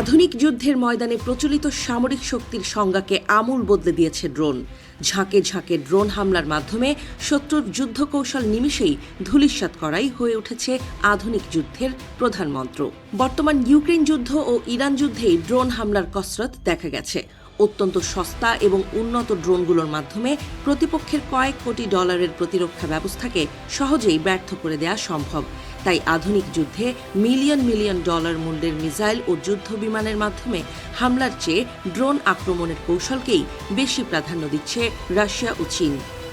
আধুনিক যুদ্ধের ময়দানে প্রচলিত সামরিক শক্তির সংজ্ঞাকে আমূল বদলে দিয়েছে ড্রোন। ঝাঁকে ঝাঁকে ড্রোন হামলার মাধ্যমে শত্রুর যুদ্ধকৌশল নিমিষেই ধূলিসাৎ করাই হয়ে উঠেছে আধুনিক যুদ্ধের প্রধান মন্ত্র। বর্তমান ইউক্রেন যুদ্ধ ও ইরান যুদ্ধেই ড্রোন হামলার কসরত দেখা গেছে। অত্যন্ত সস্তা এবং উন্নত ড্রোনগুলোর মাধ্যমে প্রতিপক্ষের কয়েক কোটি ডলারের প্রতিরক্ষা ব্যবস্থাকে সহজেই ব্যর্থ করে দেওয়া সম্ভব। তাই আধুনিক যুদ্ধে মিলিয়ন মিলিয়ন ডলার মূল্যের মিসাইল ও যুদ্ধ বিমানের মাধ্যমে হামলার চেয়ে ড্রোন আক্রমণের কৌশলকেই বেশি প্রাধান্য দিচ্ছে রাশিয়া ও চীন।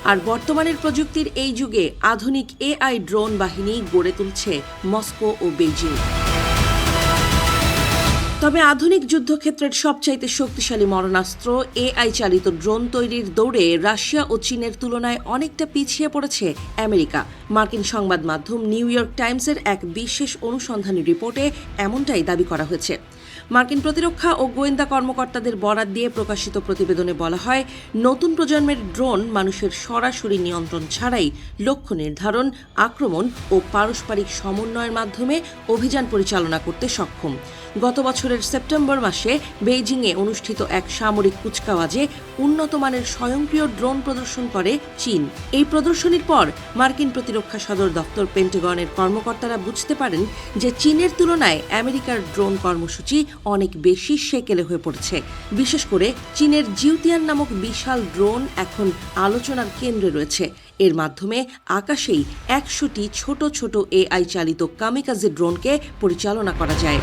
আর বর্তমানের প্রযুক্তির এই যুগে আধুনিক এআই ড্রোন বাহিনী গড়ে তুলছে মস্কো ও বেইজিং। তবে আধুনিক যুদ্ধক্ষেত্রের সবচাইতে শক্তিশালী মরণাস্ত্র এআই চালিত ড্রোন তৈরির দৌড়ে রাশিয়া ও চীনের তুলনায় অনেকটা পিছিয়ে পড়েছে আমেরিকা। মার্কিন সংবাদ মাধ্যম নিউ ইয়র্ক টাইমসের এক বিশেষ অনুসন্ধানী রিপোর্টে এমনটাই দাবি করা হয়েছে। মার্কিন প্রতিরক্ষা ও গোয়েন্দা কর্মকর্তাদের বরাত দিয়ে প্রকাশিত প্রতিবেদনে বলা হয়, নতুন প্রজন্মের ড্রোন মানুষের সরাসরি নিয়ন্ত্রণ ছাড়াই লক্ষ্য নির্ধারণ, আক্রমণ ও পারস্পরিক সমন্বয়ের মাধ্যমে অভিযান পরিচালনা করতে সক্ষম। গত বছরের সেপ্টেম্বর মাসে বেইজিংয়ে অনুষ্ঠিত এক সামরিক কুচকাওয়াজে উন্নত মানের স্বয়ংক্রিয় ড্রোন প্রদর্শন করে চীন। এই প্রদর্শনীর পর মার্কিন প্রতিরক্ষা সদর দপ্তর পেন্টাগনের কর্মকর্তারা বুঝতে পারেন যে চীনের তুলনায় আমেরিকার ড্রোন কর্মসূচি অনেক বেশি সেকেলে হয়ে পড়েছে। বিশেষ করে চীনের জিউতিয়ান নামক বিশাল ড্রোন এখন আলোচনার কেন্দ্রে রয়েছে। এর মাধ্যমে আকাশেই 100টি ছোট ছোট এআই চালিত কামিকাজে ড্রোনকে পরিচালনা করা যায়।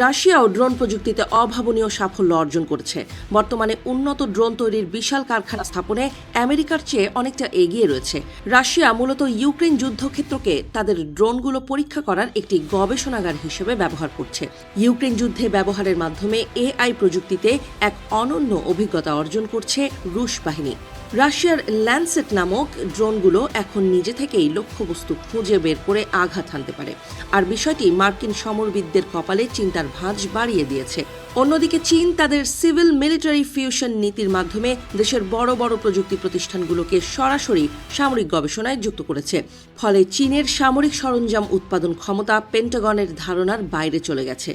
রাশিয়াও ড্রোন প্রযুক্তিতে অভাবনীয় সাফল্য অর্জন করেছে। বর্তমানে উন্নত ড্রোন তৈরির বিশাল কারখানা স্থাপনে আমেরিকার চেয়ে অনেকটা এগিয়ে রয়েছে। রাশিয়া মূলত ইউক্রেন যুদ্ধক্ষেত্রকে তাদের ড্রোনগুলো পরীক্ষা করার একটি গবেষণাগার হিসেবে ব্যবহার করছে। ইউক্রেন যুদ্ধে ব্যবহারের মাধ্যমে এআই প্রযুক্তিতে এক অনন্য অভিজ্ঞতা অর্জন করছে রুশ বাহিনী। রাশিয়ার ল্যান্ডসেট নামক ড্রোনগুলো এখন নিজে থেকেই লক্ষ্যবস্তু খুঁজে বের করে আঘাত হানতে পারে। আর বিষয়টি মার্কিন সমরবিদদের কপালে চিন্তার ভাঁজ বাড়িয়ে দিয়েছে। অন্যদিকে চীন তাদের সিভিল মিলিটারি ফিউশন নীতির মাধ্যমে দেশের বড় বড় প্রযুক্তি প্রতিষ্ঠানগুলোকে সরাসরি সামরিক গবেষণায় যুক্ত করেছে। ফলে চীনের সামরিক সরঞ্জাম উৎপাদন ক্ষমতা পেন্টাগনের ধারণার বাইরে চলে গেছে।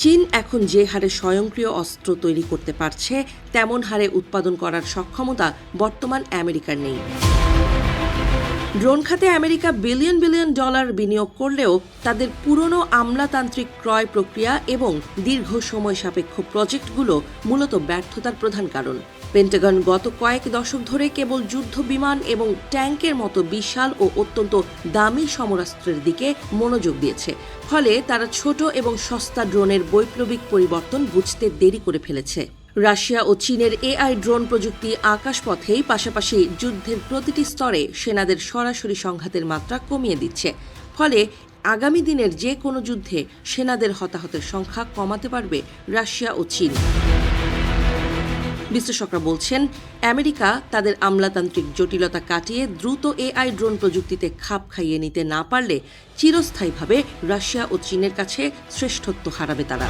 চীন এখন যে হারে স্বয়ংক্রিয় অস্ত্র তৈরি করতে পারছে, তেমন হারে উৎপাদন করার সক্ষমতা বর্তমান আমেরিকার নেই। ড্রোন খাতে আমেরিকা বিলিয়ন বিলিয়ন ডলার বিনিয়োগ করলেও তাদের পুরনো আমলাতান্ত্রিক ক্রয় প্রক্রিয়া এবং দীর্ঘ সময় সাপেক্ষ প্রজেক্টগুলো মূলত ব্যর্থতার প্রধান কারণ। পেন্টাগন গত কয়েক দশক ধরে কেবল যুদ্ধ বিমান এবং ট্যাঙ্কের মতো বিশাল ও অত্যন্ত দামি সমরাস্ত্রের দিকে মনোযোগ দিয়েছে। ফলে তারা ছোট এবং সস্তা ড্রোনের বৈপ্লবিক পরিবর্তন বুঝতে দেরি করে ফেলেছে। রাশিয়া ও চীনের এআই ড্রোন প্রযুক্তি আকাশপথেই পাশাপাশি যুদ্ধের প্রতিটি স্তরে সেনাদের সরাসরি সংঘাতের মাত্রা কমিয়ে দিচ্ছে। ফলে আগামী দিনের যে কোনো যুদ্ধে সেনাদের হতাহতের সংখ্যা কমাতে পারবে রাশিয়া ও চীন। বিশ্লেষকরা বলছেন, আমেরিকা তাদের আমলাতান্ত্রিক জটিলতা কাটিয়ে দ্রুত এআই ড্রোন প্রযুক্তিতে খাপ খাইয়ে নিতে না পারলে চিরস্থায়ীভাবে রাশিয়া ও চীনের কাছে শ্রেষ্ঠত্ব হারাবে তারা।